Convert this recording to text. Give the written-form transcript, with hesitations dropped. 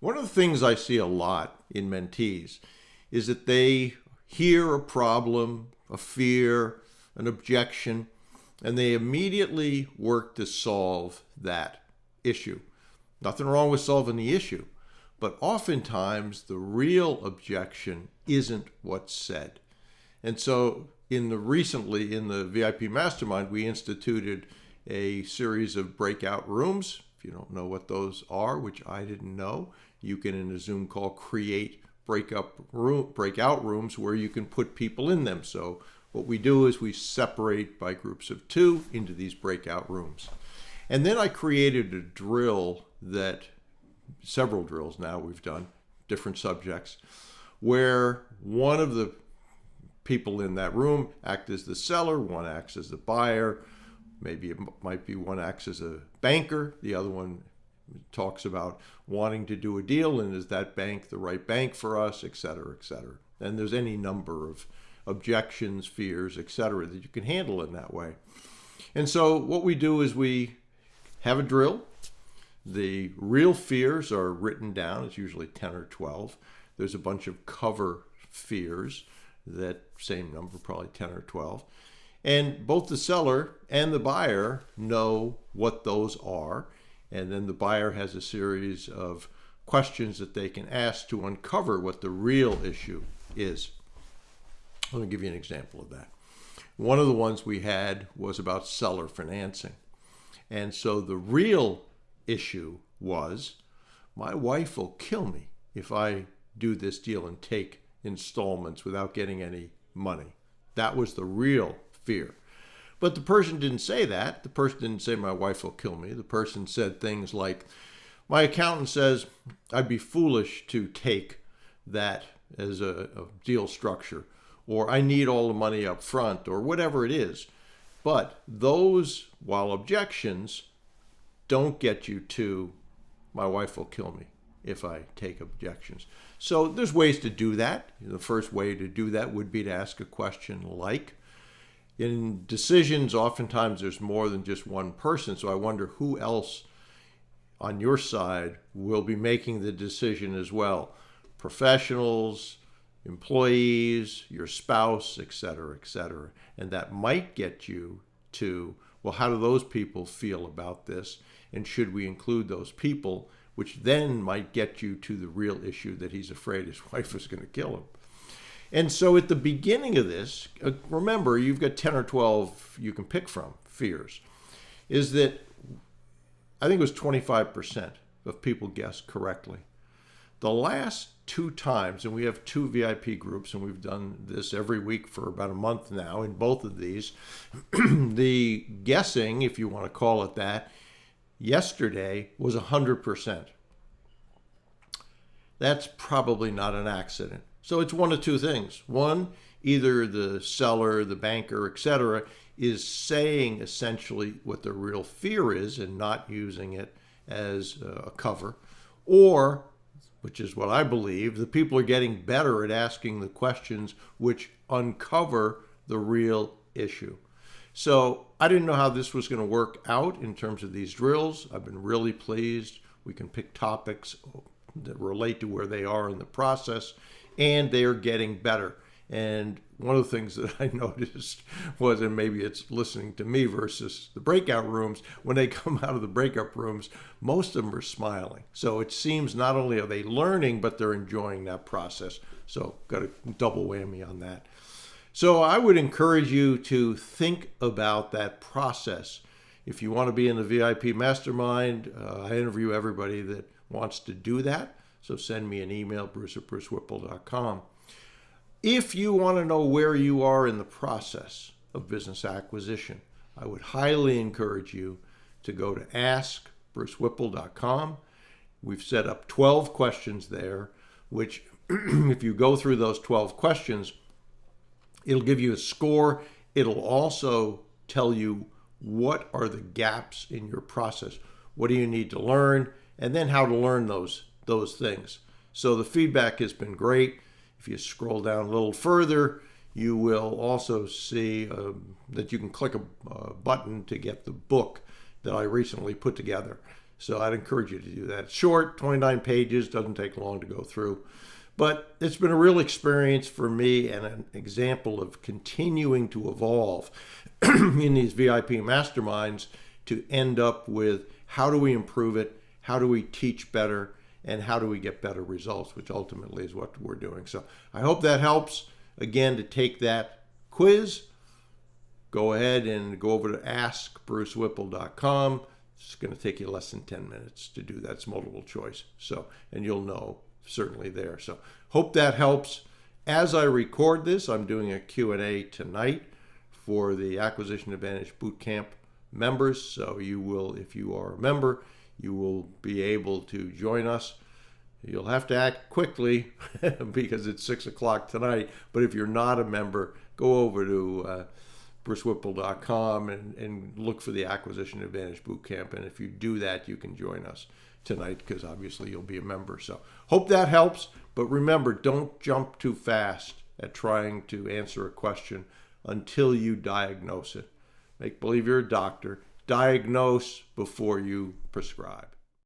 One of the things I see a lot in mentees is that they hear a problem, a fear, an objection, and they immediately work to solve that issue. Nothing wrong with solving the issue, but oftentimes the real objection isn't what's said. And so recently in the VIP Mastermind, we instituted a series of breakout rooms. If you don't know what those are, which I didn't know, you can in a Zoom call create breakout rooms where you can put people in them. So what we do is we separate by groups of 2 into these breakout rooms. And then I created a drill several drills now we've done, different subjects, where one of the people in that room act as the seller, one acts as the buyer, maybe it might be one acts as a banker, the other one talks about wanting to do a deal and is that bank the right bank for us, et cetera, et cetera. And there's any number of objections, fears, et cetera, that you can handle in that way. And so what we do is we have a drill. The real fears are written down. It's usually 10 or 12. There's a bunch of cover fears, that same number, probably 10 or 12. And both the seller and the buyer know what those are. And then the buyer has a series of questions that they can ask to uncover what the real issue is. Let me give you an example of that. One of the ones we had was about seller financing. And so the real issue was, my wife will kill me if I do this deal and take installments without getting any money. That was the real fear. But the person didn't say that. The person didn't say, my wife will kill me. The person said things like, my accountant says I'd be foolish to take that as a deal structure, or I need all the money up front, or whatever it is. But those, while objections, don't get you to, my wife will kill me if I take objections. So there's ways to do that. The first way to do that would be to ask a question like, in decisions, oftentimes there's more than just one person. So I wonder who else on your side will be making the decision as well. Professionals, employees, your spouse, et cetera, et cetera. And that might get you to, well, how do those people feel about this? And should we include those people? Which then might get you to the real issue that he's afraid his wife is going to kill him. And so at the beginning of this, remember, you've got 10 or 12 you can pick from, fears, is that I think it was 25% of people guessed correctly. The last 2 times, and we have 2 VIP groups, and we've done this every week for about a month now in both of these, the guessing, if you want to call it that, yesterday was 100%. That's probably not an accident. So it's one of 2 things. One, either the seller, the banker, etc., is saying essentially what the real fear is and not using it as a cover, or, which is what I believe, the people are getting better at asking the questions which uncover the real issue. So I didn't know how this was going to work out in terms of these drills. I've been really pleased. We can pick topics that relate to where they are in the process, and they are getting better. And one of the things that I noticed was, and maybe it's listening to me versus the breakout rooms, when they come out of the breakout rooms, most of them are smiling. So it seems not only are they learning, but they're enjoying that process. So got a double whammy on that. So I would encourage you to think about that process. If you want to be in the VIP Mastermind, I interview everybody that wants to do that. So send me an email, bruce@brucewhipple.com. If you want to know where you are in the process of business acquisition, I would highly encourage you to go to askbrucewhipple.com. We've set up 12 questions there, which if you go through those 12 questions, it'll give you a score. It'll also tell you what are the gaps in your process. What do you need to learn? And then how to learn those things. So the feedback has been great. If you scroll down a little further, you will also see that you can click a button to get the book that I recently put together. So I'd encourage you to do that. It's short, 29 pages, doesn't take long to go through. But it's been a real experience for me and an example of continuing to evolve in these VIP masterminds to end up with how do we improve it, how do we teach better, and how do we get better results, which ultimately is what we're doing. So I hope that helps. Again, to take that quiz, go ahead and go over to askbrucewhipple.com. It's going to take you less than 10 minutes to do that. It's multiple choice. So, and you'll know certainly there. So hope that helps. As I record this, I'm doing a Q&A tonight for the Acquisition Advantage Bootcamp members. So you will, if you are a member, you will be able to join us. You'll have to act quickly because it's 6 o'clock tonight. But if you're not a member, go over to brucewhipple.com and look for the Acquisition Advantage Bootcamp. And if you do that, you can join us tonight because obviously you'll be a member. So hope that helps. But remember, don't jump too fast at trying to answer a question until you diagnose it. Make believe you're a doctor. Diagnose before you prescribe.